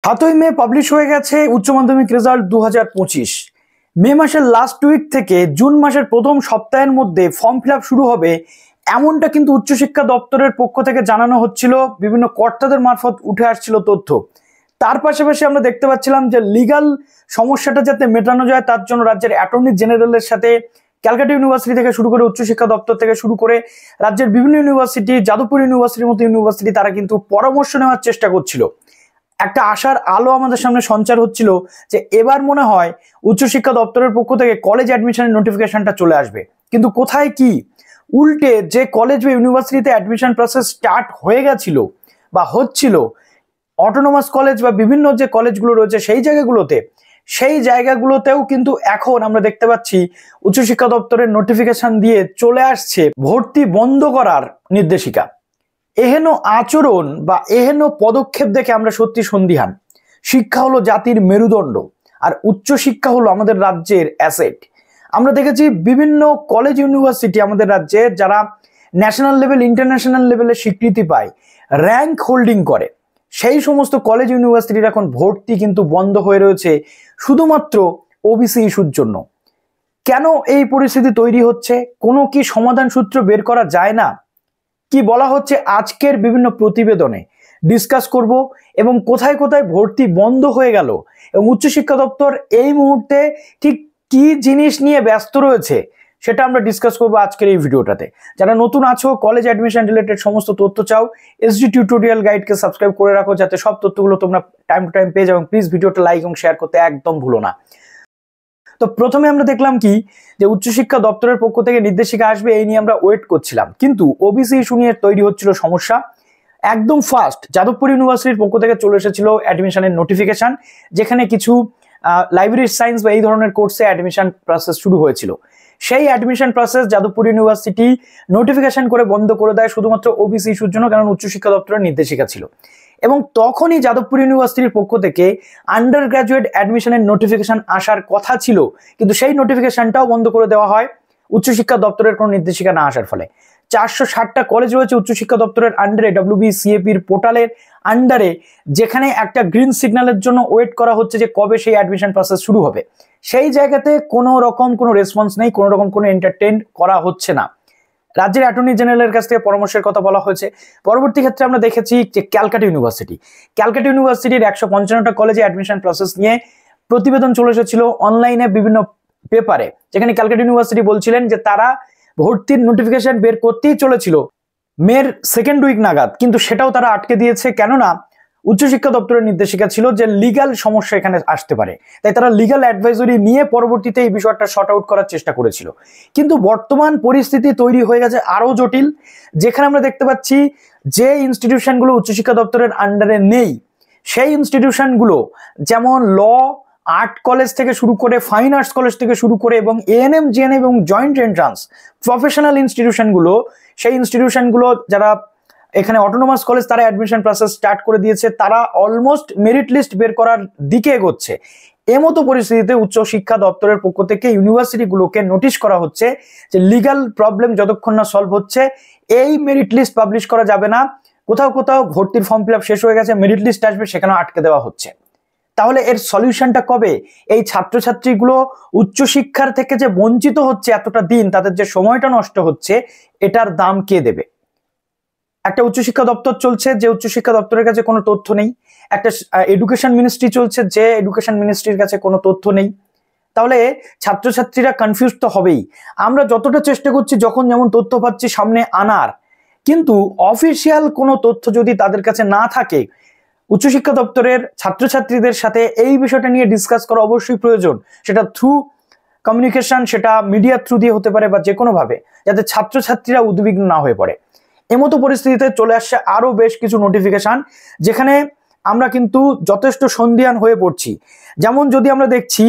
৭ই মে পাবলিশ হয়ে গেছে উচ্চ মাধ্যমিক রেজাল্ট ২০২৫। মে মাসের লাস্ট উইক থেকে জুন মাসের প্রথম সপ্তাহের মধ্যে ফর্ম ফিল আপ শুরু হবে, এমনটা কিন্তু উচ্চশিক্ষা দপ্তরের পক্ষ থেকে জানানো হচ্ছিল, বিভিন্ন কর্তাদের মারফত উঠে আসছিল তথ্য। তার পাশাপাশি আমরা দেখতে পাচ্ছিলাম যে লিগাল সমস্যাটা যাতে মেটানো যায় তার জন্য রাজ্যের অ্যাটর্নি জেনারেলের সাথে ক্যালকাটা ইউনিভার্সিটি থেকে শুরু করে উচ্চশিক্ষা দপ্তর থেকে শুরু করে রাজ্যের বিভিন্ন ইউনিভার্সিটি, যাদবপুর ইউনিভার্সিটির মতো ইউনিভার্সিটি, তারা কিন্তু পরামর্শ নেওয়ার চেষ্টা করছিল। একটা আশার আলো আমাদের সামনে সঞ্চার হচ্ছিল যে এবার মনে হয় উচ্চশিক্ষা দপ্তরের পক্ষ থেকে কলেজ অ্যাডমিশনের নোটিফিকেশনটা চলে আসবে। কিন্তু কোথায় কি, উল্টে যে কলেজ বা ইউনিভার্সিটিতে অ্যাডমিশন প্রসেস স্টার্ট হয়ে গেছিল বা হচ্ছিল, অটোনোমাস কলেজ বা বিভিন্ন যে কলেজগুলো রয়েছে সেই জায়গাগুলোতেও কিন্তু এখন আমরা দেখতে পাচ্ছি উচ্চশিক্ষা দপ্তরের নোটিফিকেশন দিয়ে চলে আসছে ভর্তি বন্ধ করার নির্দেশিকা। এহেন আচরণ বা এহেন পদক্ষেপ দেখে আমরা সত্যি সন্দিহান। শিক্ষা হলো জাতির মেরুদণ্ড, আর উচ্চশিক্ষা হলো আমাদের রাজ্যের অ্যাসেট। আমরা দেখেছি বিভিন্ন কলেজ ইউনিভার্সিটি আমাদের রাজ্যে যারা ন্যাশনাল লেভেল, ইন্টারন্যাশনাল লেভেলে স্বীকৃতি পায়, র্যাঙ্ক হোল্ডিং করে, সেই সমস্ত কলেজ ইউনিভার্সিটির এখন ভর্তি কিন্তু বন্ধ হয়ে রয়েছে শুধুমাত্র ওবিসি ইস্যুর জন্য। কেন এই পরিস্থিতি তৈরি হচ্ছে? কোনো কি সমাধান সূত্র বের করা যায় না? কি বলা হচ্ছে আজকের বিভিন্ন প্রতিবেদনে ডিসকাস করব, এবং কোথায় কোথায় ভর্তি বন্ধ হয়ে গেল এবং উচ্চশিক্ষা দপ্তর এই মুহূর্তে ঠিক কি জিনিস নিয়ে ব্যস্ত রয়েছে সেটা আমরা ডিসকাস করবো আজকের এই ভিডিওটাতে। যারা নতুন আছো, কলেজ অ্যাডমিশন রিলেটেড সমস্ত তথ্য চাও, এসডি টিউটোরিয়াল গাইডকে সাবস্ক্রাইব করে রাখো যাতে সব তথ্যগুলো তোমরা টাইম টু টাইম পেয়ে যাও। প্লিজ ভিডিওটা লাইক এবং শেয়ার করতে একদম ভুলো না। তো প্রথমে আমরা দেখলাম কি, যে উচ্চশিক্ষা দপ্তরের পক্ষ থেকে নির্দেশিকা আসবে, এই নিয়ে আমরা ওয়েট করছিলাম, কিন্তু ওবিসি ইস্যু নিয়ে তৈরি হচ্ছিল সমস্যা। একদম ফার্স্ট যাদবপুর ইউনিভার্সিটির পক্ষ থেকে চলে এসেছিল অ্যাডমিশনের নোটিফিকেশন, যেখানে কিছু লাইব্রেরি সায়েন্স বা এই ধরনের কোর্সে অ্যাডমিশন প্রসেস শুরু হয়েছিল। সেই admission process Jadavpur university notification করে বন্ধ করে দেয় শুধুমাত্র ওবিসি ইস্যুর জন্য, কারণ উচ্চশিক্ষা দপ্তরের নির্দেশিকা ছিল। এবং তখনই যাদবপুর ইউনিভার্সিটির পক্ষ থেকে আন্ডার গ্র্যাজুয়েট অ্যাডমিশনের নোটিফিকেশন আসার কথা ছিল, কিন্তু সেই নোটিফিকেশনটাও বন্ধ করে দেওয়া হয় উচ্চশিক্ষা দপ্তরের কোনো নির্দেশিকা না আসার ফলে। 460টা কলেজ রয়েছে উচ্চশিক্ষা দপ্তরের আন্ডারে, WBCAPর পোর্টালের আন্ডারে, যেখানে একটা গ্রিন সিগন্যালের জন্য ওয়েট করা হচ্ছে যে কবে সেই অ্যাডমিশন প্রসেস শুরু হবে। সেই জায়গাতে কোনো রকম কোনো রেসপন্স নেই, কোনো রকম কোনো এন্টারটেইন করা হচ্ছে না। রাজ্যের অ্যাটর্নি জেনারেলের কাছ থেকে পরামর্শের কথা বলা হয়েছে। পরবর্তী ক্ষেত্রে আমরা দেখেছি যে ক্যালকাটা ইউনিভার্সিটির 155টা কলেজে অ্যাডমিশন প্রসেস নিয়ে প্রতিবেদন চলে এসেছিল অনলাইনে বিভিন্ন পেপারে, যেখানে ক্যালকাটা ইউনিভার্সিটি বলছিলেন যে তারা ভর্তির নোটিফিকেশন বের করতেই চলেছিল মের সেকেন্ড উইক নাগাদ, কিন্তু সেটাও তারা আটকে দিয়েছে, কেননা উচ্চশিক্ষা দপ্তরের নির্দেশিকা ছিল যে লিগাল সমস্যা এখানে আসতে পারে, তাই তারা লিগাল অ্যাডভাইজরি নিয়ে পরবর্তীতে এই বিষয়টা শর্ট আউট করার চেষ্টা করেছিল। কিন্তু বর্তমান পরিস্থিতি তৈরি হয়ে গেছে আরো জটিল, যেখানে আমরা দেখতে পাচ্ছি যে ইনস্টিটিউশনগুলো উচ্চশিক্ষা দপ্তরের আন্ডারে নেই, সেই ইনস্টিটিউশনগুলো যেমন ল, আর্ট কলেজ থেকে শুরু করে, ফাইন আর্টস কলেজ থেকে শুরু করে, এবং এএনএম, জিএনএম এবং জয়েন্ট এন্ট্রান্স প্রফেশনাল ইনস্টিটিউশনগুলো, সেই ইনস্টিটিউশনগুলো যারা এখানে অটোনোমাস কলেজ, তারা অ্যাডমিশন প্রসেস স্টার্ট করে দিয়েছে, তারা অলমোস্ট মেরিট লিস্ট বের করার দিকে এগোচ্ছে। এমতো পরিস্থিতিতে উচ্চশিক্ষা দপ্তরের পক্ষ থেকে ইউনিভার্সিটিগুলোকে নোটিশ করা হচ্ছে যে লিগাল প্রবলেম যতক্ষণ না সলভ হচ্ছে এই মেরিট লিস্ট পাবলিশ করা যাবে না। কোথাও কোথাও ভর্তির ফর্ম ফিল আপ শেষ হয়ে গেছে, মেরিট লিস্ট আসবে, সেখানেও আটকে দেওয়া হচ্ছে। তাহলে এর সলিউশনটা কবে? এই ছাত্রছাত্রীগুলো উচ্চশিক্ষার থেকে যে বঞ্চিত হচ্ছে এতটা দিন, তাদের যে সময়টা নষ্ট হচ্ছে, এটার দাম কে দেবে? একটা উচ্চশিক্ষা দপ্তর চলছে যে উচ্চশিক্ষা দপ্তরের কাছে কোনো তথ্য নেই, একটা এডুকেশন মিনিস্ট্রি চলছে যে এডুকেশন মিনিস্ট্রির কাছে কোনো তথ্য নেই। তাহলে ছাত্রছাত্রীরা কনফিউজ তো হবেই। আমরা যতটা চেষ্টা করছি যখন যেমন তথ্য পাচ্ছি সামনে আনার, কিন্তু অফিসিয়াল কোনো তথ্য যদি তাদের কাছে না থাকে, উচ্চশিক্ষা দপ্তরের ছাত্রছাত্রীদের সাথে এই বিষয়টা নিয়ে ডিসকাস করা অবশ্যই প্রয়োজন। সেটা থ্রু কমিউনিকেশন, সেটা মিডিয়ার থ্রু দিয়ে হতে পারে বা যে কোনো ভাবে, যাতে ছাত্রছাত্রীরা উদ্বিগ্ন না হয়ে পড়ে। এমতো পরিস্থিতিতে চলে আসছে আরো বেশ কিছু নোটিফিকেশন, যেখানে আমরা কিন্তু যথেষ্ট সন্দিহান হয়ে পড়ছি। যেমন যদি আমরা দেখছি,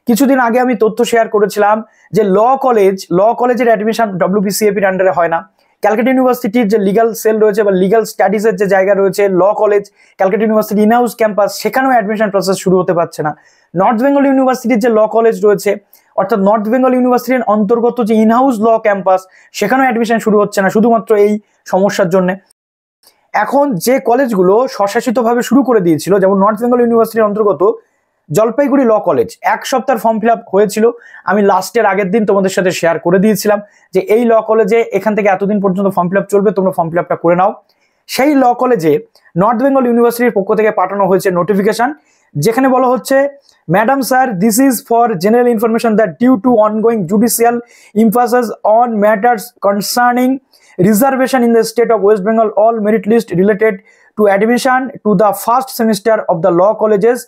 কিছুদিন আগে আমি তথ্য শেয়ার করেছিলাম যে ল কলেজের অ্যাডমিশন WBCAPর আন্ডারে হয় না। ক্যালকাটা ইউনিভার্সিটির যে লিগাল সেল রয়েছে বা লিগাল স্টাডিজের যে জায়গা রয়েছে, law college, Calcutta university in house campus, সেখানেও অ্যাডমিশন প্রসেস শুরু হতে পারছে না। নর্থ বেঙ্গল ইউনিভার্সিটির যে ল কলেজ রয়েছে, অর্থাৎ নর্থ বেঙ্গল ইউনিভার্সিটির অন্তর্গত যে ইনহাউস ল ক্যাম্পাস, সেখানেও অ্যাডমিশন শুরু হচ্ছে না শুধুমাত্র এই সমস্যার জন্য। এখন যে কলেজগুলো স্বশাসিতভাবে শুরু করে দিয়েছিল, যেমন নর্থ বেঙ্গল ইউনিভার্সিটির অন্তর্গত জলপাইগুড়ি ল কলেজ, এক সপ্তাহের ফর্ম ফিল আপ হয়েছিল। আমি লাস্টের আগের দিন তোমাদের সাথে শেয়ার করে দিয়েছিলাম যে এই ল কলেজে এখান থেকে এতদিন পর্যন্ত ফর্ম ফিল আপ চলবে, তোমরা ফর্ম ফিল আপটা করে নাও। সেই ল কলেজে নর্থ বেঙ্গল ইউনিভার্সিটির পক্ষ থেকে পাঠানো হয়েছে নোটিফিকেশন, যেখানে বলা হচ্ছে, madam sir, this is for general information that due to ongoing judicial emphasis on matters concerning reservation in the state of West Bengal, all merit list related to admission to the first semester of the law colleges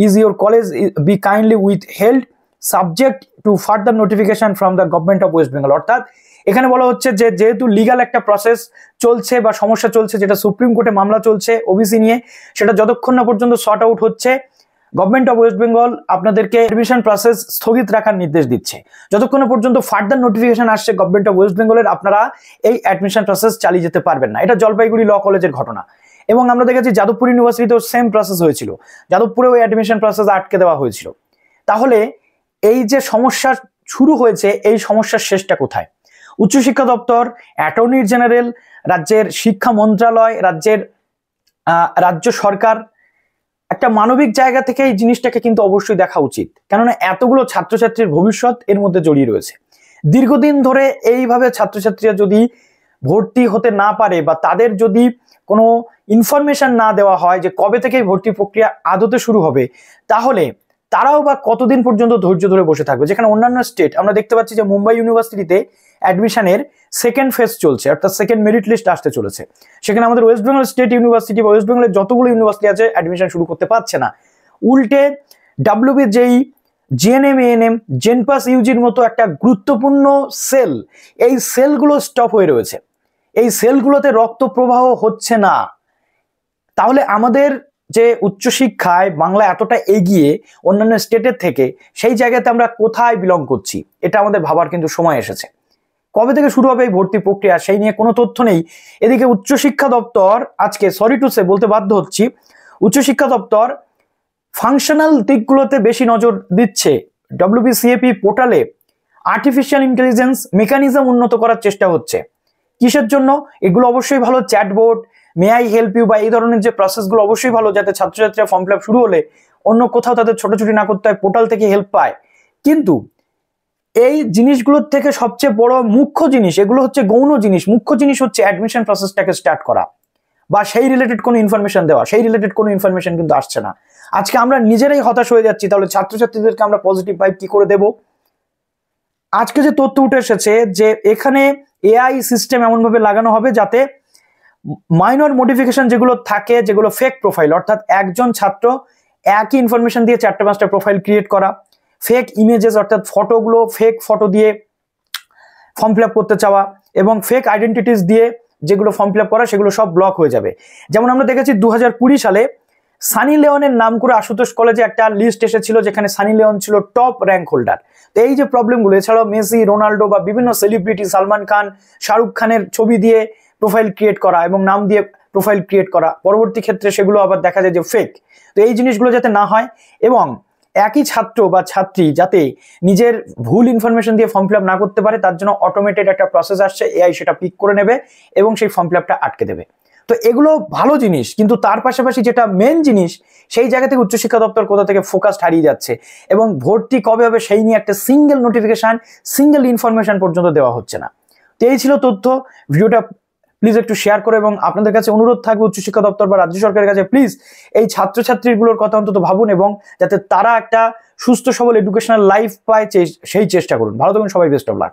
is your college be kindly withheld subject to further notification from the government of West Bengal। অর্থাৎ এখানে বলা হচ্ছে যে যেহেতু legal একটা process চলছে বা সমস্যা চলছে, যেটা সুপ্রিম কোর্টে মামলা চলছে ওবিসি নিয়ে, সেটা যতক্ষণ না পর্যন্ত সর্ট আউট হচ্ছে, গভর্নমেন্ট অফ ওয়েস্ট বেঙ্গল আপনাদেরকে অ্যাডমিশন প্রসেস স্থগিত রাখার নির্দেশ দিচ্ছে। যতক্ষণ পর্যন্ত ফার্দার নোটিফিকেশন আসছে গভর্নমেন্ট অফ ওয়েস্ট বেঙ্গলের, আপনারা এই অ্যাডমিশন প্রসেস চালিয়ে যেতে পারবেন না। এটা জলপাইগুড়ি ল কলেজের ঘটনা। এবং আমরা দেখেছি যাদবপুর ইউনিভার্সিটিতেও সেম প্রসেস হয়েছিল, যাদবপুরেও অ্যাডমিশন প্রসেস আটকে দেওয়া হয়েছিল। তাহলে এই যে সমস্যা শুরু হয়েছে, এই সমস্যার শেষটা কোথায়? উচ্চশিক্ষা দপ্তর, অ্যাটর্নি জেনারেল, রাজ্যের শিক্ষা মন্ত্রণালয়, রাজ্য সরকার একটা মানবিক জায়গা থেকে এই জিনিসটাকে কিন্তু অবশ্যই দেখা উচিত, কেননা এতগুলো ছাত্রছাত্রীর ভবিষ্যৎ এর মধ্যে জড়িয়ে রয়েছে। দীর্ঘদিন ধরে এইভাবে ছাত্রছাত্রীরা যদি ভর্তি হতে না পারে বা তাদের যদি কোনো ইনফরমেশন না দেওয়া হয় যে কবে থেকে ভর্তি প্রক্রিয়া আদতে শুরু হবে, তাহলে তারাও বা কতদিন পর্যন্ত ধৈর্য ধরে বসে থাকবে? যেখানে অন্যান্য স্টেট আমরা দেখতে পাচ্ছি যে মুম্বাই ইউনিভার্সিটিতে অ্যাডমিশনের সেকেন্ড ফেজ চলছে, অর্থাৎ সেকেন্ড মেরিট লিস্ট আসতে চলেছে। সেখানে আমাদের ওয়েস্ট বেঙ্গল স্টেট ইউনিভার্সিটি বা ওয়েস্ট বেঙ্গলের যতগুলো ইউনিভার্সিটি আছে অ্যাডমিশন শুরু করতে পারছে না। উল্টে ডাব্লিউবি, জেই, জিএনএম, এএনএম, জেনপাস ইউজির মতো একটা গুরুত্বপূর্ণ সেল, এই সেলগুলো স্টপ হয়ে রয়েছে। এই সেলগুলোতে রক্ত প্রবাহ হচ্ছে না। তাহলে আমাদের যে উচ্চশিক্ষায় বাংলা এতটা এগিয়ে অন্যান্য স্টেটের থেকে, সেই জায়গাতে আমরা কোথায় বিলং করছি? এটা আমাদের ভাবার কিন্তু সময় এসেছে। কবে থেকে শুরু হবে এই ভর্তি প্রক্রিয়া, সেই নিয়ে কোনো তথ্য নেই। এদিকে উচ্চশিক্ষা দপ্তর আজকে, সরি টু সে বলতে বাধ্য হচ্ছি, উচ্চশিক্ষা দপ্তর ফাংশনাল দিকগুলোতে বেশি নজর দিচ্ছে। ডব্লিউবিসিএপি পোর্টালে আর্টিফিশিয়াল ইন্টেলিজেন্স মেকানিজম উন্নত করার চেষ্টা হচ্ছে। কিসের জন্য? এগুলো অবশ্যই ভালো, chatboard, may I help you বা এই ধরনের যে প্রসেসগুলো অবশ্যই ভালো, যাতে ছাত্রছাত্রীরা ফর্ম ফিল আপ শুরু হলে অন্য কোথাও তাদের ছোটাছুটি না করতে হয়, পোর্টাল থেকে হেল্প পায়। কিন্তু এই জিনিসগুলোর থেকে সবচেয়ে বড় মুখ্য জিনিস, এগুলো হচ্ছে গৌণ জিনিস, মুখ্য জিনিস হচ্ছে অ্যাডমিশন প্রসেসটাকে স্টার্ট করা বা সেই রিলেটেড কোনো ইনফরমেশন দেওয়া। সেই রিলেটেড কোনো ইনফরমেশন কিন্তু আসছে না। আজকে আমরা নিজেরাই হতাশ হয়ে যাচ্ছি, তাহলে ছাত্রছাত্রীদেরকে আমরা পজিটিভ ভাইব কি করে দেব? আজকে যে তথ্য উঠে এসেছে যে এখানে এআই সিস্টেম এমনভাবে লাগানো হবে যাতে মাইনর মডিফিকেশন যেগুলো থাকে, যেগুলো ফেক প্রোফাইল, অর্থাৎ একজন ছাত্র একই ইনফরমেশন দিয়ে 4-5টা প্রোফাইল ক্রিয়েট করা, ফেক ইমেজেস অর্থাৎ ফটোগুলো ফেক ফটো দিয়ে ফর্ম ফিল আপ করতে চাওয়া, এবং ফেক আইডেন্টিটিস দিয়ে যেগুলো ফর্ম ফিল আপ করা, সেগুলো সব ব্লক হয়ে যাবে। যেমন আমরা দেখেছি 2020 সালে সানি লিওনের নাম করে আশুতোষ কলেজে একটা লিস্ট এসেছিল, যেখানে সানি লিওন ছিল টপ র্যাঙ্ক হোল্ডার। তো এই যে প্রবলেমগুলো, এছাড়াও মেসি, রোনাল্ডো বা বিভিন্ন সেলিব্রিটি, সালমান খান, শাহরুখ খানের ছবি দিয়ে প্রোফাইল ক্রিয়েট করা এবং নাম দিয়ে প্রোফাইল ক্রিয়েট করা, পরবর্তী ক্ষেত্রে সেগুলো আবার দেখা যায় যে ফেক। তো এই জিনিসগুলো যাতে না হয় এবং একই ছাত্র বা ছাত্রী যাতে নিজের ভুল ইনফরমেশন দিয়ে ফর্ম ফিল আপ না করতে পারে, তার জন্য অটোমেটেড একটা প্রসেস আসছে, এআই সেটা পিক করে নেবে এবং সেই ফর্ম ফিল আপটা আটকে দেবে। তো এগুলো ভালো জিনিস, কিন্তু তার পাশাপাশি যেটা মেন জিনিস, সেই জায়গা থেকে উচ্চশিক্ষা দপ্তর কোথা থেকে ফোকাস হারিয়ে যাচ্ছে এবং ভর্তি কবে হবে সেই নিয়ে একটা সিঙ্গেল নোটিফিকেশন, সিঙ্গেল ইনফরমেশন পর্যন্ত দেওয়া হচ্ছে না। তো এই ছিল তথ্য। ভিডিওটা প্লিজ একটু শেয়ার করে, এবং আপনাদের কাছে অনুরোধ থাকবে উচ্চশিক্ষা দপ্তর বা রাজ্য সরকারের কাছে, প্লিজ এই ছাত্রছাত্রীগুলোর কথা অন্তত ভাবুন এবং যাতে তারা একটা সুস্থ সবল এডুকেশনাল লাইফ পায় সেই চেষ্টা করুন। ভালো থাকুন সবাই, বেস্ট অফ লাক।